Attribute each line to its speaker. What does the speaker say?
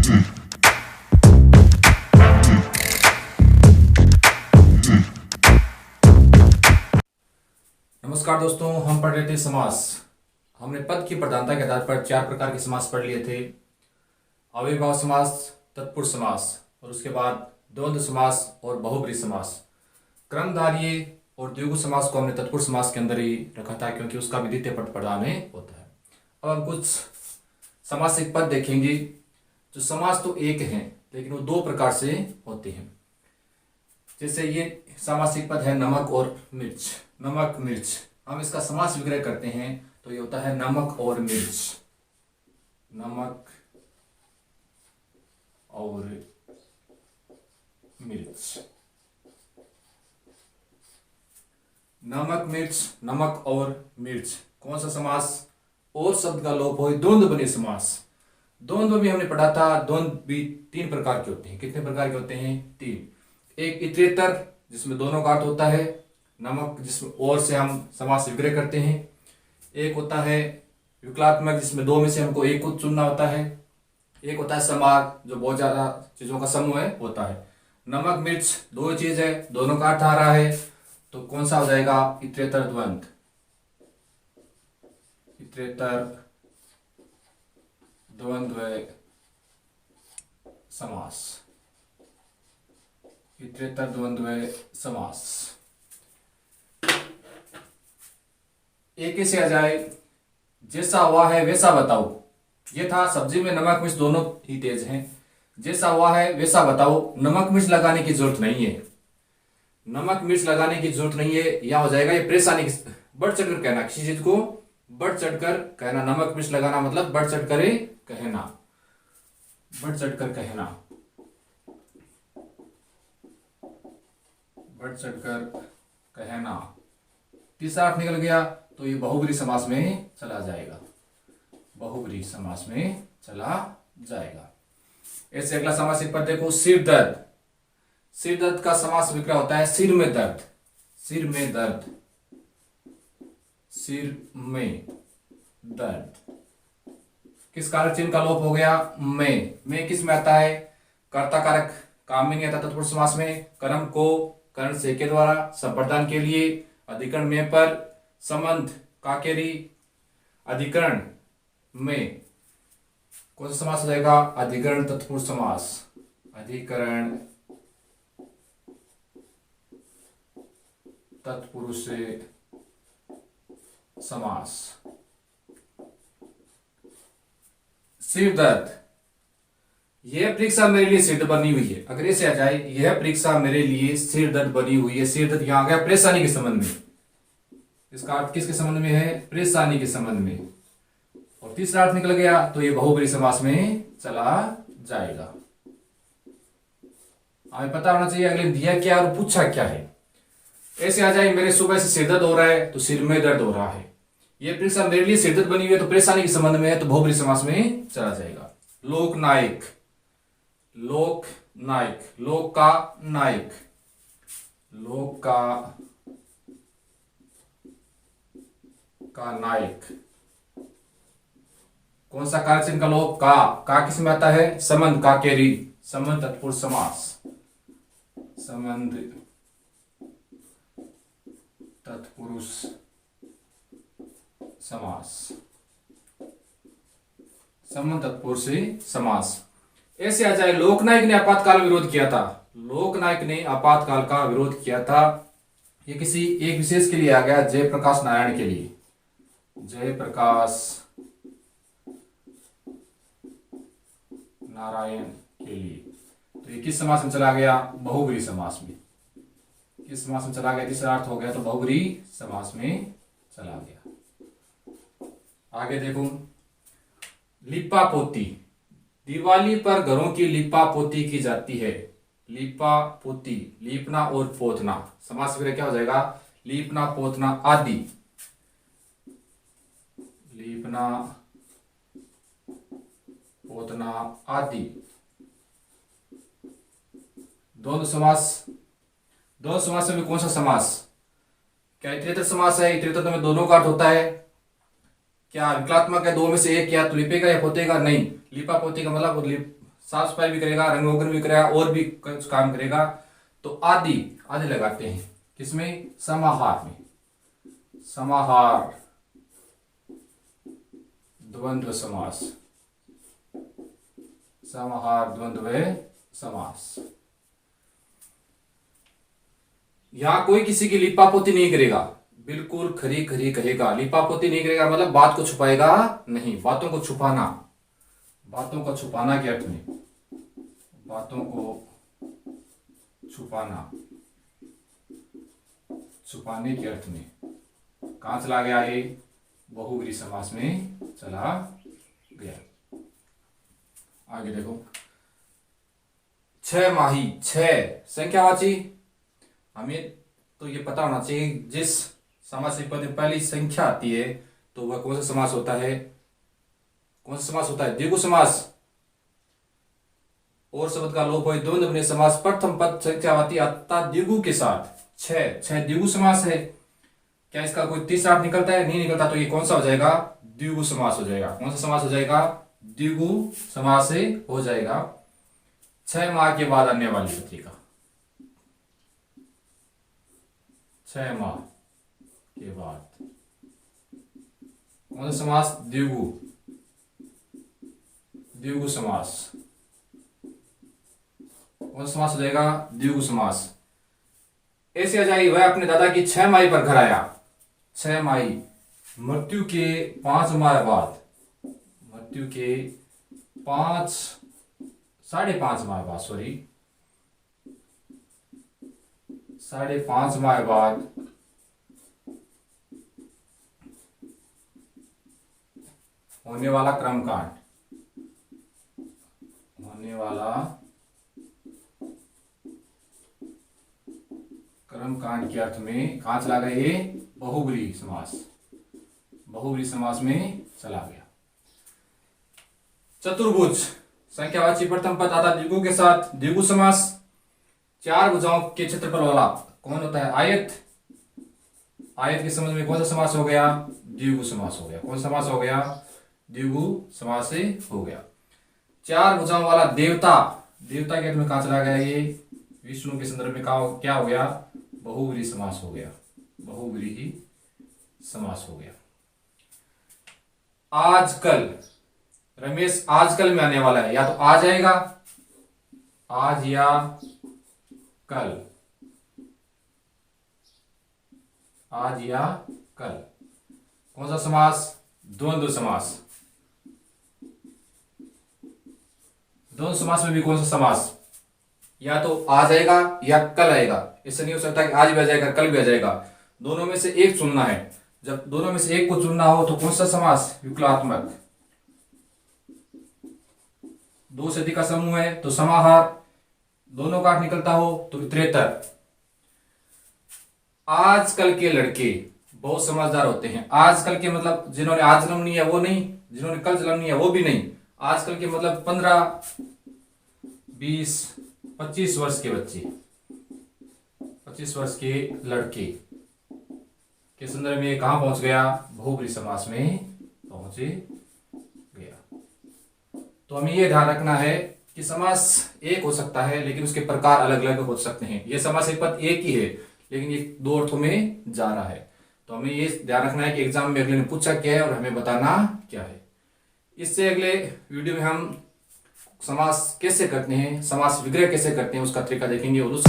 Speaker 1: नमस्कार दोस्तों, हम पढ़ रहे थे समास। हमने पद की प्रधानता के आधार पर 4 प्रकार के समास पढ़ लिए थे। अव्ययीभाव समास, तत्पुरुष समास और उसके बाद द्वंद्व समास और बहुब्रीहि समास। क्रमधारीय और द्विगु समास को हमने तत्पुरुष समास के अंदर ही रखा था, क्योंकि उसका भी द्वितीय पद प्रधान होता है। अब हम कुछ समासिक पद देखेंगे। जो समास तो एक हैं, लेकिन वो 2 प्रकार से होते हैं। जैसे ये सामासिक पद है नमक और मिर्च। नमक मिर्च, हम इसका समास विग्रह करते हैं तो ये होता है नमक और मिर्च। नमक और मिर्च। नमक मिर्च, नमक और मिर्च। कौन सा समास? और शब्द का लोप हो, द्वंद्व बने समास। द्वंद्व भी हमने पढ़ा था। द्वंद्व भी 3 प्रकार के होते हैं। कितने प्रकार के होते हैं? 3। एक इतरेतर, जिसमें दोनों का अर्थ होता है। नमक, जिसमें और से हम समास विग्रह करते हैं। एक होता है विकलात्मक, जिसमें 2 में से हमको एक को चुनना होता है। एक होता है समार, जो बहुत ज्यादा चीजों का समूह है होता है। नमक मिर्च 2 चीज है, दोनों का अर्थ आ रहा है, तो कौन सा हो जाएगा? इतरेतर द्वंद्व। इतरेतर द्वंद्व समास। इतरेतर द्वंद्व समास। एक से आ जाए, जैसा हुआ है वैसा बताओ। ये था सब्जी में नमक मिर्च दोनों ही तेज हैं। जैसा हुआ है वैसा बताओ। नमक मिर्च लगाने की जरूरत नहीं है। नमक मिर्च लगाने की जरूरत नहीं है, या हो जाएगा ये परेशानी की, बढ़ चढ़कर कहना, किसी चीज को बढ़ चढ़कर कहना। नमक मिर्च लगाना मतलब बढ़ चढ़कर कहना। बढ़ चढ़कर कहना, बढ़ चढ़कर कहना। तीसरा अर्थ निकल गया, तो ये बहुब्रीहि समास में चला जाएगा। बहुब्रीहि समास में चला जाएगा। ऐसे अगला समासिक पद देखो, सिर दर्द। सिर दर्द का समास विग्रह होता है सिर में दर्द। सिर में दर्द। सिर में दर्द। किस कारक चिन्ह का लोप हो गया? में किस में आता है? कर्ता कारक काम में नहीं आता तत्पुरुष समास में। कर्म को कर्ण से के द्वारा, संप्रदान के लिए, अधिकरण में पर, संबंध काकेरी, अधिकरण में। कौन सा समास हो जाएगा? अधिकरण तत्पुरुष समास। अधिकरण तत्पुरुष समास। सिर दर्द, यह परीक्षा मेरे लिए सिर दर्द बनी हुई है। अगर ऐसे आ जाए, यह परीक्षा मेरे लिए सिर दर्द बनी हुई है। सिर दर्द यहां आ गया परेशानी के संबंध में। इसका अर्थ किसके संबंध में है? परेशानी के संबंध में। और तीसरा अर्थ निकल गया, तो ये बहुब्रीहि समास में चला जाएगा। हमें पता होना चाहिए अगले दिया क्या और पूछा क्या है। ऐसे आ जाए, मेरे सुबह से सिर दर्द हो रहा है, तो सिर में दर्द हो रहा है। ये परीक्षा मेरे लिए सिर दर्द बनी हुई है, तो परेशानी के संबंध में है, तो बहुब्रीहि समास में चला जाएगा। लोक नायक। लोक नायक, लोक का नायक। लोक का नायक। कौन सा कारक चिन्ह का लोप? का किस में आता है? संबंध काकेरी। संबंध तत्पुरुष समास। संबंध तत्पुरुष समास। संबंध तत्पुरुष समास। ऐसे आ जाए, लोकनायक ने आपातकाल विरोध किया था। लोकनायक ने आपातकाल का विरोध किया था। ये किसी एक विशेष के लिए आ गया, जयप्रकाश नारायण के लिए। जयप्रकाश नारायण के लिए। तो ये किस समास में चला गया? बहुब्रीहि समास में। किस समास में चला गया? तीसरा अर्थ हो गया, तो बहुब्रीहि समास में चला गया। आगे देखो, लिपा पोती। दिवाली पर घरों की लिपा पोती की जाती है। लिपा पोती, लीपना और पोतना। समास विग्रह क्या हो जाएगा? लीपना पोतना आदि। लीपना पोतना आदि। द्वंद्व समास। द्वंद्व समास में कौन सा समास? क्या इतरेतर समास है? इतरेतर में दोनों का अर्थ होता है। क्या विकलात्मक है? 2 में से एक, क्या तो लिपेगा या पोतेगा? नहीं। लिपा पोती का मतलब साफ सफाई भी करेगा, रंग रोगन भी करेगा और भी कुछ काम करेगा। तो आदि आदि लगाते हैं किसमें? समाहार में। समाहार द्वंद्व समास। समाहार द्वंद्व समास। यहां कोई किसी की लिपापोती नहीं करेगा, बिल्कुल खरी खरी कहेगा। लिपापोती नहीं करेगा मतलब बात को छुपाएगा नहीं। बातों को छुपाना, बातों का छुपाना के अर्थ में, बातों को छुपाना, छुपाने के अर्थ में कहां चला गया? ये बहुव्रीहि समास में चला गया। आगे देखो, छह माही, छह संख्यावाची। हमें तो ये पता होना चाहिए जिस समास पद में पहली संख्या आती है तो वह कौन सा समास होता है? कौन सा समास होता है? द्विगु समास। और शब्द का लोप हो द्वंद्व बने समास प्रथम पद संख्यावाची अतः द्विगु के साथ। छह छह द्विगु समास है। क्या इसका कोई तीसरा अर्थ निकलता है? नहीं निकलता। तो ये कौन सा हो जाएगा? द्विगु समास हो जाएगा। कौन सा समास हो जाएगा? द्विगु समास से हो जाएगा। 6 माह के बाद आने वाली पत्रिका, 6 माह के बाद कौन सा समास? द्विगु, द्विगु समास। कौन सा समास हो जाएगा? द्विगु समास। ऐसे आ जाएगी, वह अपने दादा की 6 माही पर घर आया। 6 माही मृत्यु के 5 माह बाद, मृत्यु के 5.5 माह बाद, सॉरी 5.5 माह बाद होने वाला क्रमकांड, होने वाला क्रमकांड के अर्थ में कहां चला गया? ये बहुव्रीहि समास, बहुव्रीहि समास में चला गया। चतुर्भुज संख्यावाची प्रथम पद आता द्विगु के साथ, द्विगु समास। 4 भुजाओं के क्षेत्रफल वाला कौन होता है? आयत। आयत के संबंध में कौन सा समास हो गया? द्विगु समास हो गया। कौन सा समास हो गया? द्विगु समास से हो गया। 4 भुजाओं वाला देवता, देवता के अर्थ में कहां चला गया? ये विष्णु के संदर्भ में क्या हो गया? बहुव्रीहि समास हो गया, बहुव्रीहि समास हो गया। आजकल, रमेश आजकल में आने वाला है, या तो आज आएगा, आज या कल, आज या कल। कौन सा समास? द्वंद्व समास। द्वंद्व समास में भी कौन सा समास? या तो आज आएगा या कल आएगा। इससे नहीं हो सकता कि आज भी आ जाएगा कल भी आ जाएगा। दोनों में से एक चुनना है। जब दोनों में से एक को चुनना हो तो कौन सा समास? विकलात्मक। 2 से अधिक का समूह है तो समाहार। दोनों का अर्थ निकलता हो तो इतरेतर। आजकल के लड़के बहुत समझदार होते हैं। आजकल के मतलब जिन्होंने आज जन्म लिया वो नहीं, जिन्होंने कल जन्म लिया वो भी नहीं। आजकल के मतलब 15, 20, 25 वर्ष के बच्चे, 25 वर्ष के लड़के के संदर्भ में कहां पहुंच गया? बहुव्रीहि समास में पहुंच गया। तो हमें यह ध्यान रखना है कि समास एक हो सकता है लेकिन उसके प्रकार अलग अलग हो सकते हैं। यह समास पद एक ही है लेकिन ये 2 अर्थों में जा रहा है। तो हमें ये ध्यान रखना है कि एग्जाम में अगले ने पूछा क्या है और हमें बताना क्या है। इससे अगले वीडियो में हम समास कैसे करते हैं, समास विग्रह कैसे करते हैं उसका तरीका देखेंगे और उस